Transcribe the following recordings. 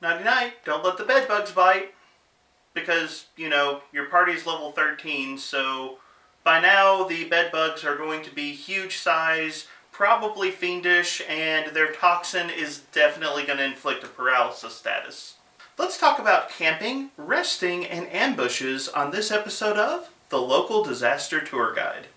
Nighty-night, don't let the bed bugs bite. Because, your party's level 13, so by now the bed bugs are going to be huge size, probably fiendish, and their toxin is definitely going to inflict a paralysis status. Let's talk about camping, resting, and ambushes on this episode of The Local Disaster Tour Guide.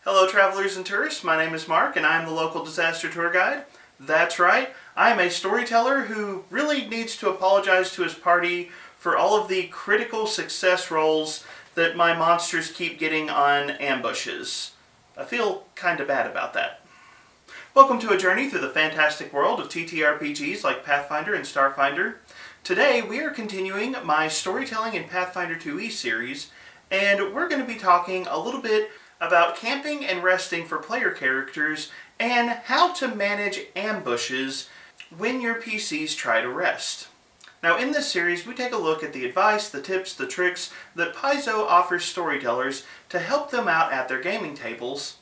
Hello travelers and tourists, my name is Mark and I am the local disaster tour guide. That's right, I am a storyteller who really needs to apologize to his party for all of the critical success rolls that my monsters keep getting on ambushes. I feel kinda bad about that. Welcome to a journey through the fantastic world of TTRPGs like Pathfinder and Starfinder. Today we are continuing my Storytelling in Pathfinder 2e series, and we're going to be talking a little bit about camping and resting for player characters and how to manage ambushes when your PCs try to rest. Now in this series we take a look at the advice, the tips, the tricks that Paizo offers storytellers to help them out at their gaming tables.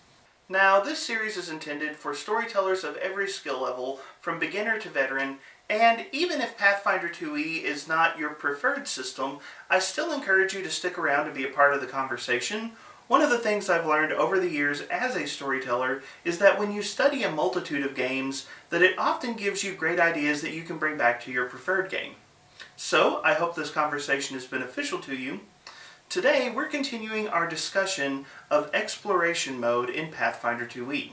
Now this series is intended for storytellers of every skill level from beginner to veteran, and even if Pathfinder 2e is not your preferred system, I still encourage you to stick around to be a part of the conversation. One of the things I've learned over the years as a storyteller is that when you study a multitude of games, that it often gives you great ideas that you can bring back to your preferred game. So, I hope this conversation is beneficial to you. Today, we're continuing our discussion of exploration mode in Pathfinder 2e.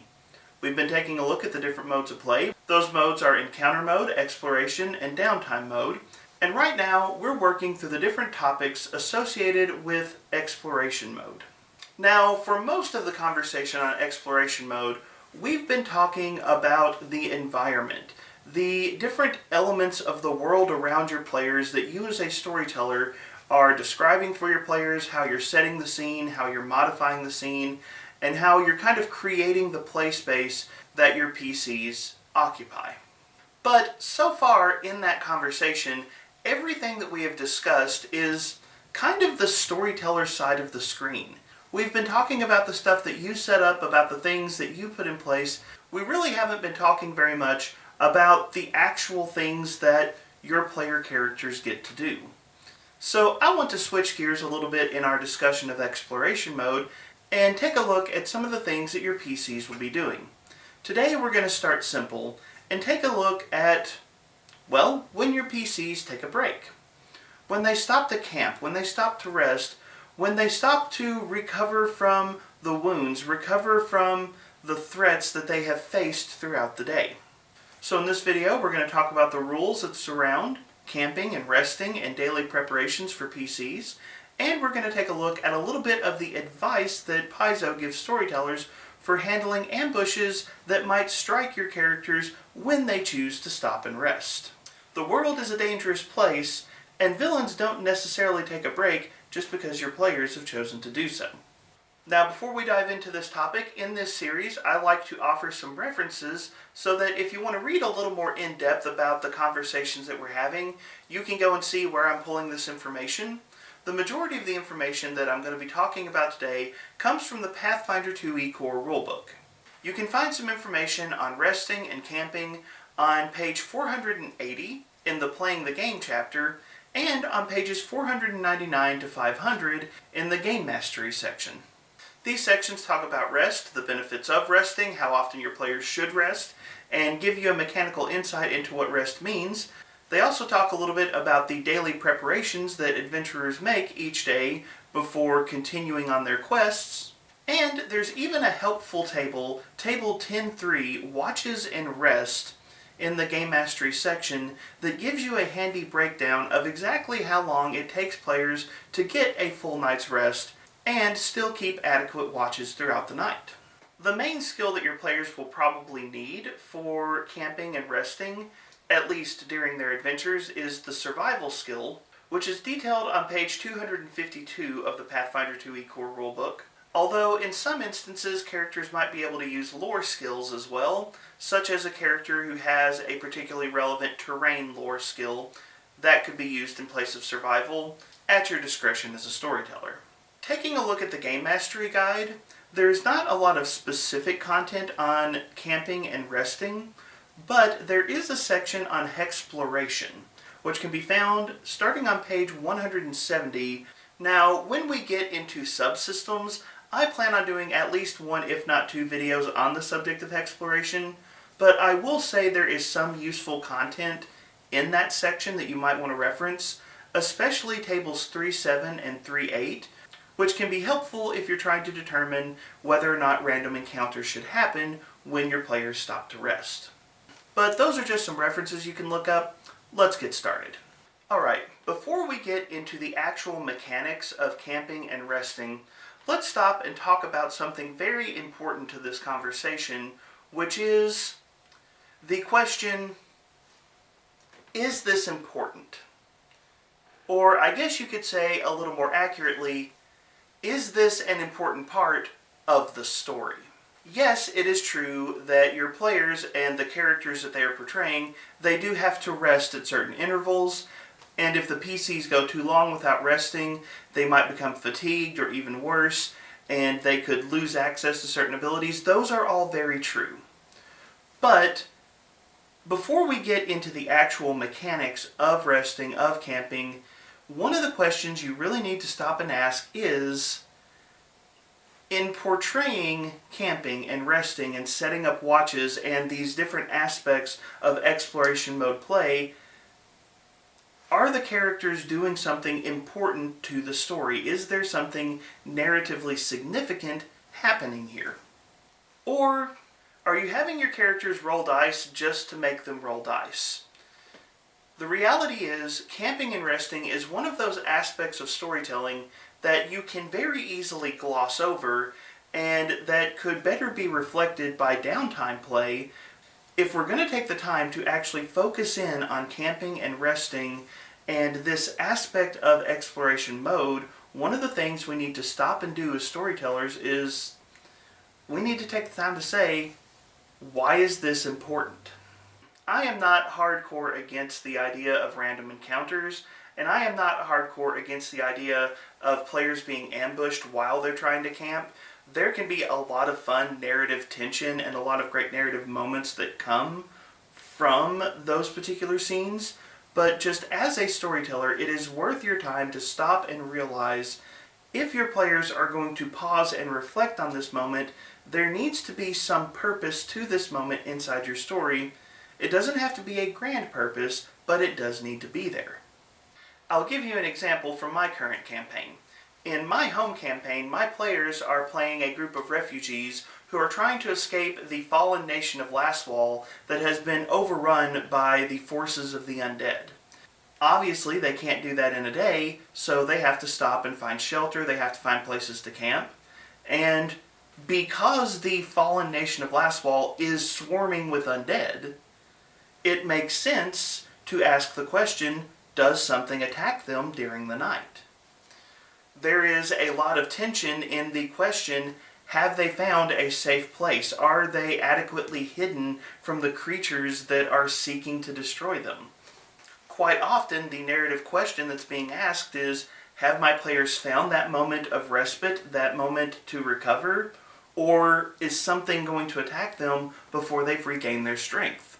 We've been taking a look at the different modes of play. Those modes are encounter mode, exploration, and downtime mode. And right now, we're working through the different topics associated with exploration mode. Now, for most of the conversation on exploration mode, we've been talking about the environment, the different elements of the world around your players that you as a storyteller are describing for your players, how you're setting the scene, how you're modifying the scene, and how you're kind of creating the play space that your PCs occupy. But so far in that conversation, everything that we have discussed is kind of the storyteller side of the screen. We've been talking about the stuff that you set up, about the things that you put in place. We really haven't been talking very much about the actual things that your player characters get to do. So I want to switch gears a little bit in our discussion of exploration mode and take a look at some of the things that your PCs will be doing. Today we're going to start simple and take a look at, well, when your PCs take a break. When they stop to camp, when they stop to rest, when they stop to recover from the wounds, recover from the threats that they have faced throughout the day. So in this video, we're going to talk about the rules that surround camping and resting and daily preparations for PCs, and we're going to take a look at a little bit of the advice that Paizo gives storytellers for handling ambushes that might strike your characters when they choose to stop and rest. The world is a dangerous place, and villains don't necessarily take a break just because your players have chosen to do so. Now, before we dive into this topic, in this series, I like to offer some references so that if you want to read a little more in depth about the conversations that we're having, you can go and see where I'm pulling this information. The majority of the information that I'm going to be talking about today comes from the Pathfinder 2e core rulebook. You can find some information on resting and camping on page 480 in the Playing the Game chapter, and on pages 499 to 500 in the Game Mastery section. These sections talk about rest, the benefits of resting, how often your players should rest, and give you a mechanical insight into what rest means. They also talk a little bit about the daily preparations that adventurers make each day before continuing on their quests. And there's even a helpful table, Table 10.3, Watches and Rest, in the Game Mastery section that gives you a handy breakdown of exactly how long it takes players to get a full night's rest and still keep adequate watches throughout the night. The main skill that your players will probably need for camping and resting, at least during their adventures, is the survival skill, which is detailed on page 252 of the Pathfinder 2e core rulebook. Although in some instances characters might be able to use lore skills as well, such as a character who has a particularly relevant terrain lore skill that could be used in place of survival at your discretion as a storyteller. Taking a look at the Game Mastery Guide, there's not a lot of specific content on camping and resting, but there is a section on hexploration, which can be found starting on page 170. Now, when we get into subsystems, I plan on doing at least one, if not two, videos on the subject of hexploration, but I will say there is some useful content in that section that you might want to reference, especially tables 3.7 and 3.8, which can be helpful if you're trying to determine whether or not random encounters should happen when your players stop to rest. But those are just some references you can look up. Let's get started. Alright, before we get into the actual mechanics of camping and resting, let's stop and talk about something very important to this conversation, which is the question, is this important? Or I guess you could say a little more accurately, is this an important part of the story? Yes, it is true that your players and the characters that they are portraying, they do have to rest at certain intervals, and if the PCs go too long without resting, they might become fatigued or even worse, and they could lose access to certain abilities. Those are all very true. But before we get into the actual mechanics of resting, of camping, one of the questions you really need to stop and ask is, in portraying camping and resting and setting up watches and these different aspects of exploration mode play, are the characters doing something important to the story? Is there something narratively significant happening here? Or are you having your characters roll dice just to make them roll dice? The reality is, camping and resting is one of those aspects of storytelling that you can very easily gloss over, and that could better be reflected by downtime play if we're going to take the time to actually focus in on camping and resting and this aspect of exploration mode. One of the things we need to stop and do as storytellers is we need to take the time to say, why is this important? I am not hardcore against the idea of random encounters, and I am not hardcore against the idea of players being ambushed while they're trying to camp. There can be a lot of fun narrative tension and a lot of great narrative moments that come from those particular scenes, but just as a storyteller, it is worth your time to stop and realize if your players are going to pause and reflect on this moment, there needs to be some purpose to this moment inside your story. It doesn't have to be a grand purpose, but it does need to be there. I'll give you an example from my current campaign. In my home campaign, my players are playing a group of refugees who are trying to escape the fallen nation of Lastwall that has been overrun by the forces of the undead. Obviously, they can't do that in a day, so they have to stop and find shelter, they have to find places to camp, and because the fallen nation of Lastwall is swarming with undead, it makes sense to ask the question, does something attack them during the night? There is a lot of tension in the question, have they found a safe place? Are they adequately hidden from the creatures that are seeking to destroy them? Quite often, the narrative question that's being asked is, have my players found that moment of respite, that moment to recover, or is something going to attack them before they've regained their strength?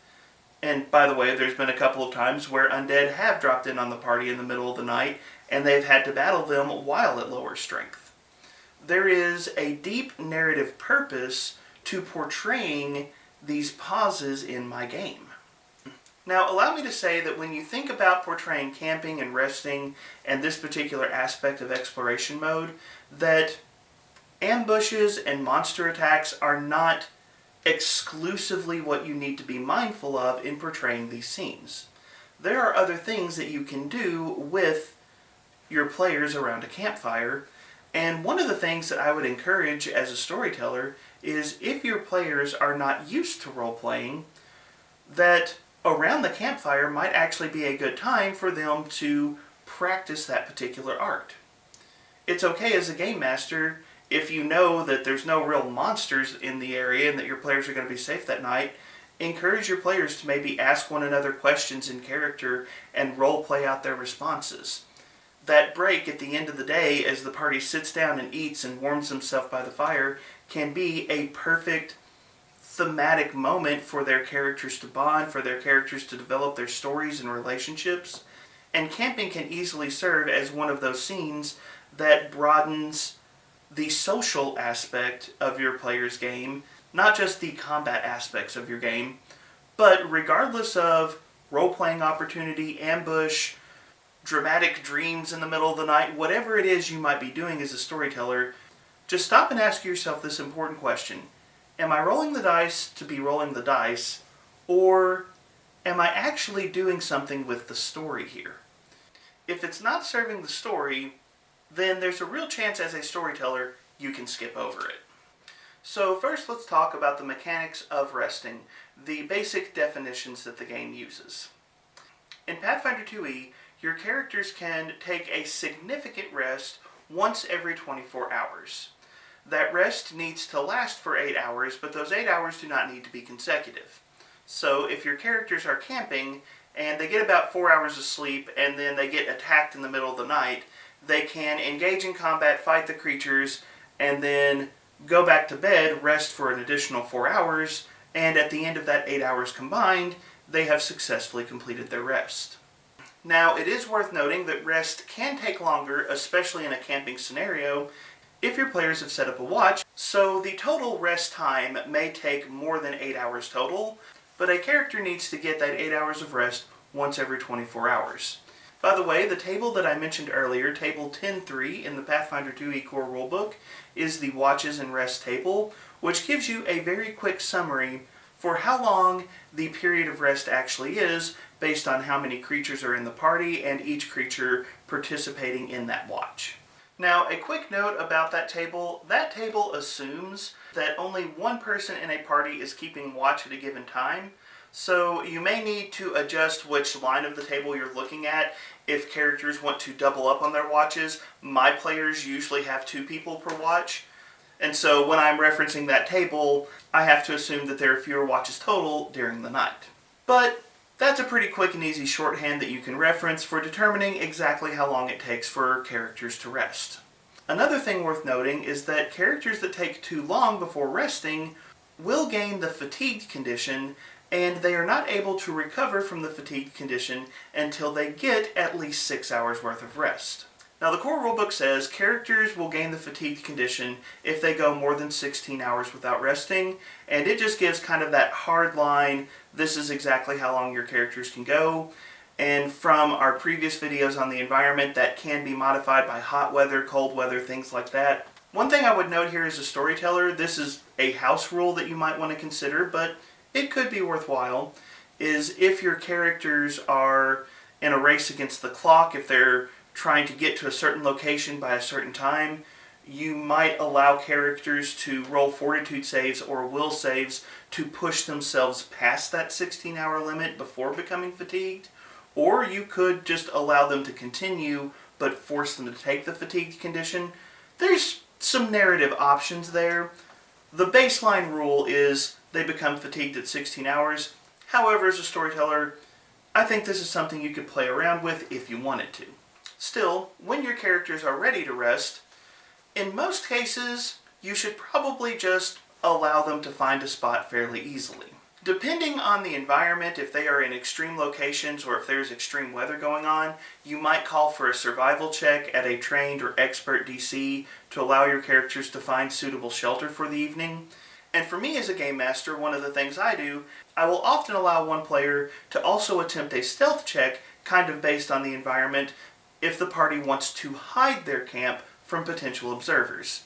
And by the way, there's been a couple of times where undead have dropped in on the party in the middle of the night, and they've had to battle them while at lower strength. There is a deep narrative purpose to portraying these pauses in my game. Now, allow me to say that when you think about portraying camping and resting and this particular aspect of exploration mode, that ambushes and monster attacks are not exclusively what you need to be mindful of in portraying these scenes. There are other things that you can do with your players around a campfire, and one of the things that I would encourage as a storyteller is if your players are not used to role-playing, that around the campfire might actually be a good time for them to practice that particular art. It's okay as a game master, if you know that there's no real monsters in the area and that your players are going to be safe that night, encourage your players to maybe ask one another questions in character and role play out their responses. That break at the end of the day, as the party sits down and eats and warms themselves by the fire, can be a perfect thematic moment for their characters to bond, for their characters to develop their stories and relationships. And camping can easily serve as one of those scenes that broadens the social aspect of your player's game, not just the combat aspects of your game, but regardless of role-playing opportunity, ambush, dramatic dreams in the middle of the night, whatever it is you might be doing as a storyteller, just stop and ask yourself this important question. Am I rolling the dice to be rolling the dice, or am I actually doing something with the story here? If it's not serving the story, then there's a real chance as a storyteller you can skip over it. So first let's talk about the mechanics of resting, the basic definitions that the game uses. In Pathfinder 2e, your characters can take a significant rest once every 24 hours. That rest needs to last for 8 hours, but those 8 hours do not need to be consecutive. So if your characters are camping and they get about 4 hours of sleep and then they get attacked in the middle of the night, they can engage in combat, fight the creatures, and then go back to bed, rest for an additional 4 hours, and at the end of that 8 hours combined, they have successfully completed their rest. Now, it is worth noting that rest can take longer, especially in a camping scenario, if your players have set up a watch, so the total rest time may take more than 8 hours total, but a character needs to get that 8 hours of rest once every 24 hours. By the way, the table that I mentioned earlier, table 10.3 in the Pathfinder 2e core rulebook, is the watches and rest table, which gives you a very quick summary for how long the period of rest actually is, based on how many creatures are in the party and each creature participating in that watch. Now, a quick note about that table assumes that only one person in a party is keeping watch at a given time, so you may need to adjust which line of the table you're looking at if characters want to double up on their watches. My players usually have 2 people per watch, and so when I'm referencing that table, I have to assume that there are fewer watches total during the night. But that's a pretty quick and easy shorthand that you can reference for determining exactly how long it takes for characters to rest. Another thing worth noting is that characters that take too long before resting will gain the fatigued condition, and they are not able to recover from the fatigued condition until they get at least 6 hours worth of rest. Now, the core rulebook says characters will gain the fatigued condition if they go more than 16 hours without resting, and it just gives kind of that hard line, this is exactly how long your characters can go. And from our previous videos on the environment, that can be modified by hot weather, cold weather, things like that. One thing I would note here as a storyteller, this is a house rule that you might want to consider, but it could be worthwhile, is if your characters are in a race against the clock, if they're trying to get to a certain location by a certain time, you might allow characters to roll fortitude saves or will saves to push themselves past that 16-hour limit before becoming fatigued, or you could just allow them to continue but force them to take the fatigued condition. There's some narrative options there. The baseline rule is they become fatigued at 16 hours. However, as a storyteller, I think this is something you could play around with if you wanted to. Still, when your characters are ready to rest, in most cases, you should probably just allow them to find a spot fairly easily. Depending on the environment, if they are in extreme locations or if there's extreme weather going on, you might call for a survival check at a trained or expert DC to allow your characters to find suitable shelter for the evening. And for me as a game master, one of the things I do, I will often allow one player to also attempt a stealth check, kind of based on the environment, if the party wants to hide their camp from potential observers.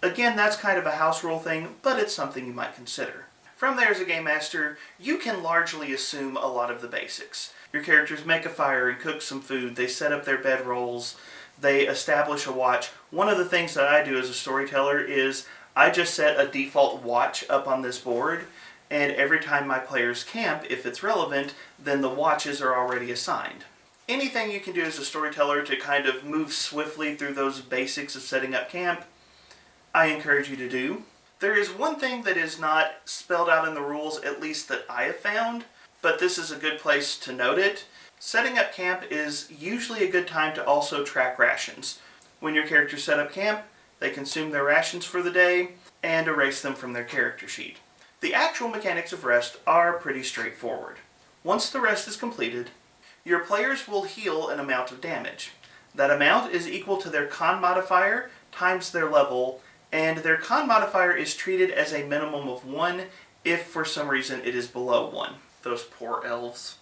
Again, that's kind of a house rule thing, but it's something you might consider. From there, as a game master, you can largely assume a lot of the basics. Your characters make a fire and cook some food, they set up their bedrolls, they establish a watch. One of the things that I do as a storyteller is I just set a default watch up on this board, and every time my players camp, if it's relevant, then the watches are already assigned. Anything you can do as a storyteller to kind of move swiftly through those basics of setting up camp, I encourage you to do. There is one thing that is not spelled out in the rules, at least that I have found, but this is a good place to note it. Setting up camp is usually a good time to also track rations. When your characters set up camp, they consume their rations for the day and erase them from their character sheet. The actual mechanics of rest are pretty straightforward. Once the rest is completed, your players will heal an amount of damage. That amount is equal to their con modifier times their level, and their con modifier is treated as a minimum of 1 if for some reason it is below 1. Those poor elves.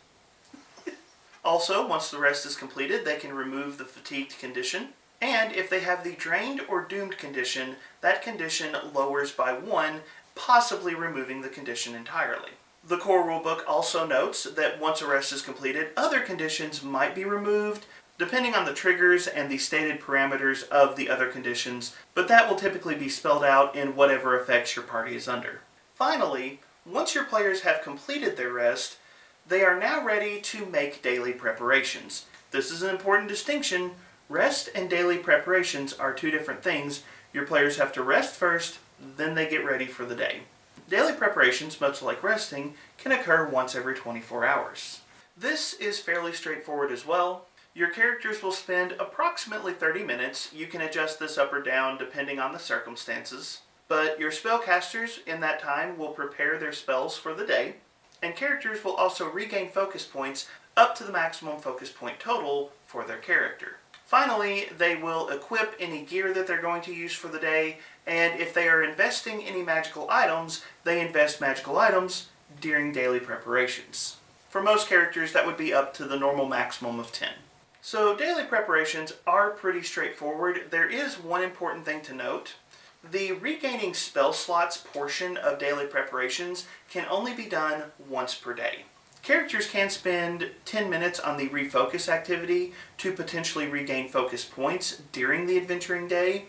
Also, once the rest is completed, they can remove the fatigued condition, and if they have the drained or doomed condition, that condition lowers by 1, possibly removing the condition entirely. The core rulebook also notes that once a rest is completed, other conditions might be removed, depending on the triggers and the stated parameters of the other conditions, but that will typically be spelled out in whatever effects your party is under. Finally, once your players have completed their rest, they are now ready to make daily preparations. This is an important distinction. Rest and daily preparations are two different things. Your players have to rest first, then they get ready for the day. Daily preparations, much like resting, can occur once every 24 hours. This is fairly straightforward as well. Your characters will spend approximately 30 minutes. You can adjust this up or down depending on the circumstances. But your spellcasters in that time will prepare their spells for the day, and characters will also regain focus points up to the maximum focus point total for their character. Finally, they will equip any gear that they're going to use for the day, and if they are investing any magical items, they invest magical items during daily preparations. For most characters, that would be up to the normal maximum of 10. So daily preparations are pretty straightforward. There is one important thing to note. The regaining spell slots portion of daily preparations can only be done once per day. Characters can spend 10 minutes on the refocus activity to potentially regain focus points during the adventuring day,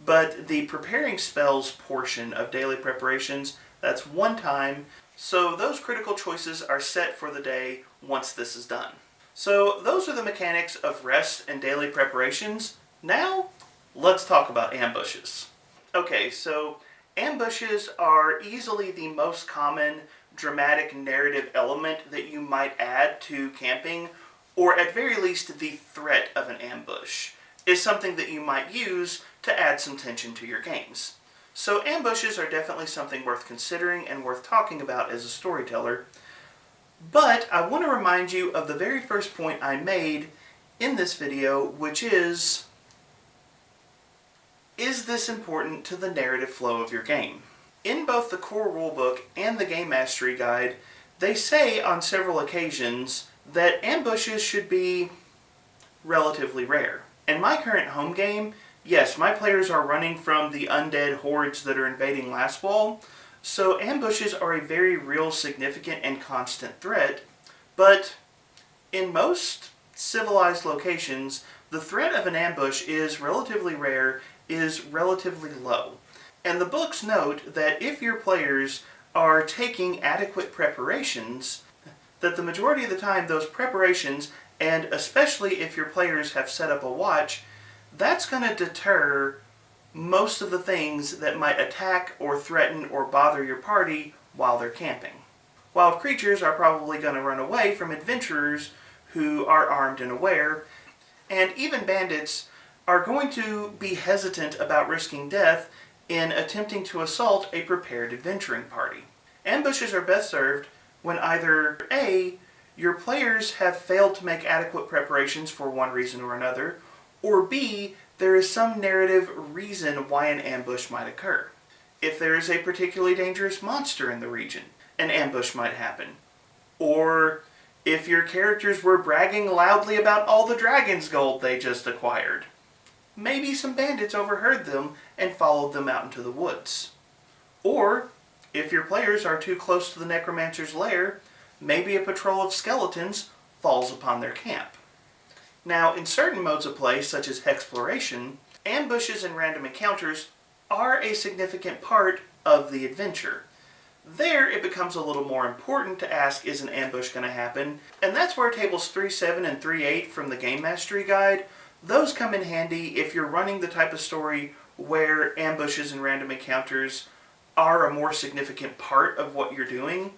but the preparing spells portion of daily preparations, that's one time, so those critical choices are set for the day once this is done. So those are the mechanics of rest and daily preparations. Now, let's talk about ambushes. Okay, so ambushes are easily the most common dramatic narrative element that you might add to camping, or at very least the threat of an ambush is something that you might use to add some tension to your games. So ambushes are definitely something worth considering and worth talking about as a storyteller. But I want to remind you of the very first point I made in this video, which is this important to the narrative flow of your game? In both the core rulebook and the Game Mastery Guide, they say on several occasions that ambushes should be relatively rare. In my current home game, yes, my players are running from the undead hordes that are invading Lastwall, so ambushes are a very real, significant, and constant threat, but in most civilized locations, the threat of an ambush is relatively rare, is relatively low. And the books note that if your players are taking adequate preparations, that the majority of the time those preparations, and especially if your players have set up a watch, that's going to deter most of the things that might attack or threaten or bother your party while they're camping. Wild creatures are probably going to run away from adventurers who are armed and aware, and even bandits are going to be hesitant about risking death in attempting to assault a prepared adventuring party. Ambushes are best served when either A, your players have failed to make adequate preparations for one reason or another, or B, there is some narrative reason why an ambush might occur. If there is a particularly dangerous monster in the region, an ambush might happen. Or if your characters were bragging loudly about all the dragon's gold they just acquired. Maybe some bandits overheard them and followed them out into the woods. Or If your players are too close to the necromancer's lair, maybe a patrol of skeletons falls upon their camp. Now, in certain modes of play, such as Hexploration, ambushes and random encounters are a significant part of the adventure. There, it becomes a little more important to ask, is an ambush going to happen? And that's where tables 3.7 and 3.8 from the Game Mastery Guide, those come in handy if you're running the type of story where ambushes and random encounters are a more significant part of what you're doing.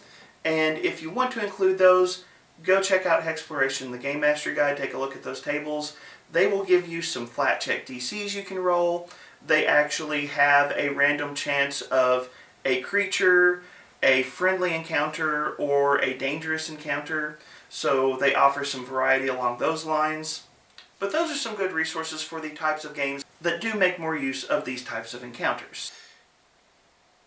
And if you want to include those, go check out Hexploration, the Game Mastery Guide, take a look at those tables. They will give you some flat check DCs you can roll. They actually have a random chance of a creature, a friendly encounter, or a dangerous encounter. So they offer some variety along those lines. But those are some good resources for the types of games that do make more use of these types of encounters.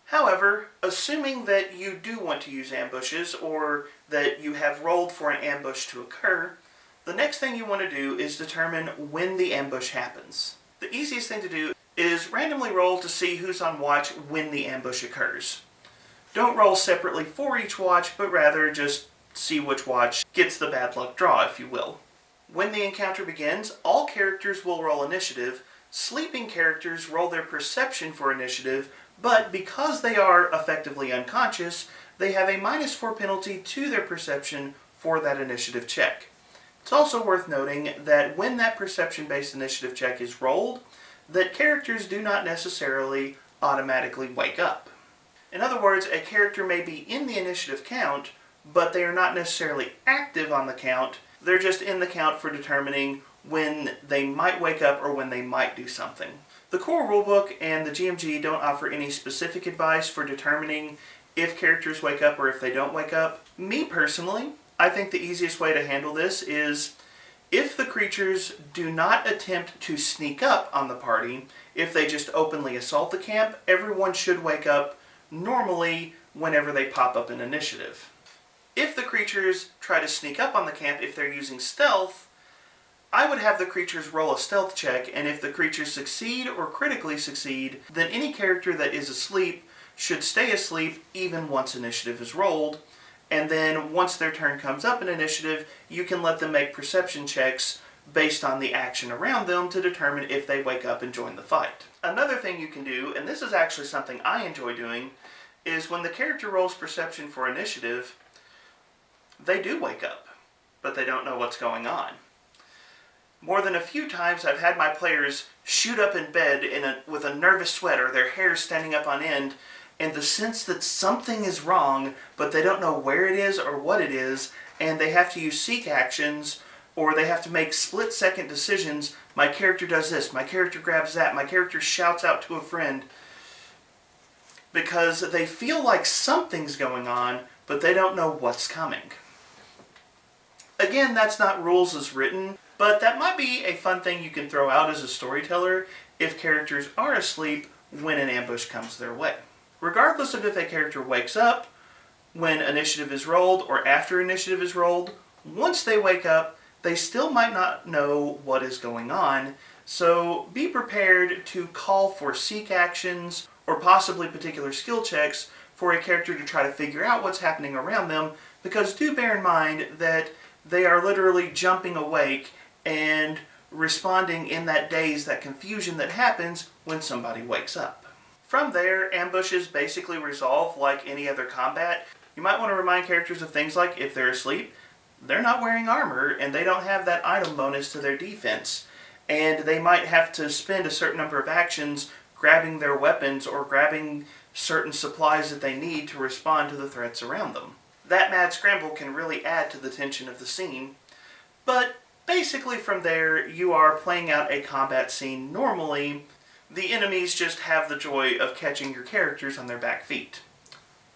However, assuming that you do want to use ambushes, or that you have rolled for an ambush to occur, the next thing you want to do is determine when the ambush happens. The easiest thing to do is randomly roll to see who's on watch when the ambush occurs. Don't roll separately for each watch, but rather just see which watch gets the bad luck draw, if you will. When the encounter begins, all characters will roll initiative. Sleeping characters roll their perception for initiative, but because they are effectively unconscious, they have a -4 penalty to their perception for that initiative check. It's also worth noting that when that perception-based initiative check is rolled, that characters do not necessarily automatically wake up. In other words, a character may be in the initiative count, but they are not necessarily active on the count. They're just in the count for determining when they might wake up or when they might do something. The core rulebook and the GMG don't offer any specific advice for determining if characters wake up or if they don't wake up. Me personally, I think the easiest way to handle this is if the creatures do not attempt to sneak up on the party, if they just openly assault the camp, everyone should wake up normally whenever they pop up in initiative. If the creatures try to sneak up on the camp, if they're using stealth, I would have the creatures roll a stealth check, and if the creatures succeed or critically succeed, then any character that is asleep should stay asleep even once initiative is rolled, and then once their turn comes up in initiative, you can let them make perception checks based on the action around them to determine if they wake up and join the fight. Another thing you can do, and this is actually something I enjoy doing, is when the character rolls perception for initiative, they do wake up, but they don't know what's going on. More than a few times I've had my players shoot up in bed with a nervous sweat or their hair standing up on end, and the sense that something is wrong, but they don't know where it is or what it is, and they have to use seek actions, or they have to make split-second decisions. My character does this, my character grabs that, my character shouts out to a friend, because they feel like something's going on, but they don't know what's coming. Again, that's not rules as written, but that might be a fun thing you can throw out as a storyteller if characters are asleep when an ambush comes their way. Regardless of if a character wakes up when initiative is rolled or after initiative is rolled, once they wake up, they still might not know what is going on, so be prepared to call for seek actions or possibly particular skill checks for a character to try to figure out what's happening around them, because do bear in mind that they are literally jumping awake and responding in that daze, that confusion that happens when somebody wakes up. From there, ambushes basically resolve like any other combat. You might want to remind characters of things like if they're asleep, they're not wearing armor and they don't have that item bonus to their defense. And they might have to spend a certain number of actions grabbing their weapons or grabbing certain supplies that they need to respond to the threats around them. That mad scramble can really add to the tension of the scene, but basically from there you are playing out a combat scene normally. The enemies just have the joy of catching your characters on their back feet.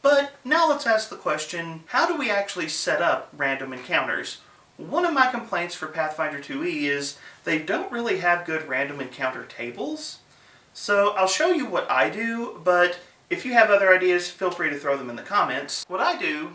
But now let's ask the question, how do we actually set up random encounters? One of my complaints for Pathfinder 2e is they don't really have good random encounter tables. So I'll show you what I do, but if you have other ideas, feel free to throw them in the comments. What I do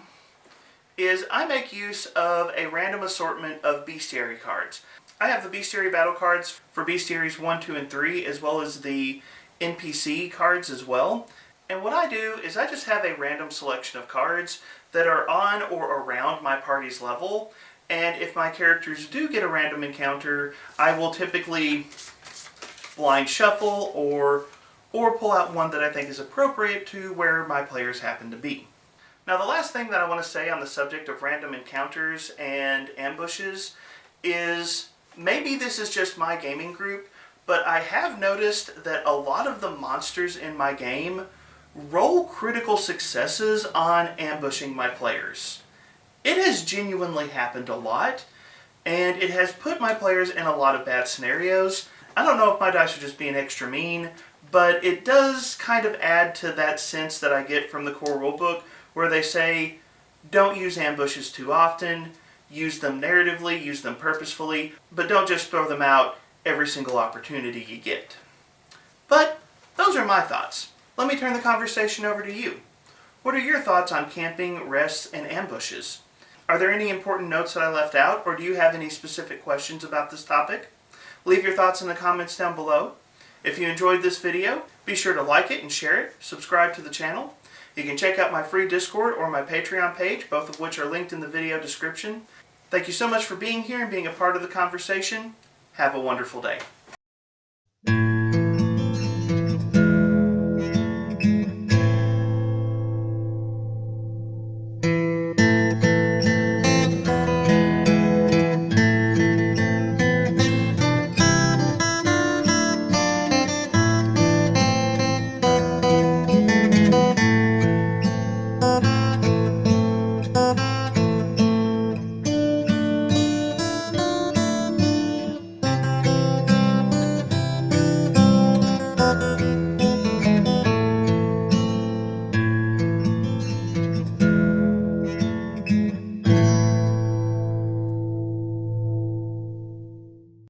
is I make use of a random assortment of bestiary cards. I have the bestiary battle cards for bestiaries 1, 2, and 3, as well as the NPC cards as well. And what I do is I just have a random selection of cards that are on or around my party's level. And if my characters do get a random encounter, I will typically blind shuffle or pull out one that I think is appropriate to where my players happen to be. Now, the last thing that I want to say on the subject of random encounters and ambushes is maybe this is just my gaming group, but I have noticed that a lot of the monsters in my game roll critical successes on ambushing my players. It has genuinely happened a lot, and it has put my players in a lot of bad scenarios. I don't know if my dice are just being extra mean, but it does kind of add to that sense that I get from the core rulebook where they say, don't use ambushes too often, use them narratively, use them purposefully, but don't just throw them out every single opportunity you get. But those are my thoughts. Let me turn the conversation over to you. What are your thoughts on camping, rests, and ambushes? Are there any important notes that I left out, or do you have any specific questions about this topic? Leave your thoughts in the comments down below. If you enjoyed this video, be sure to like it and share it, subscribe to the channel. You can check out my free Discord or my Patreon page, both of which are linked in the video description. Thank you so much for being here and being a part of the conversation. Have a wonderful day.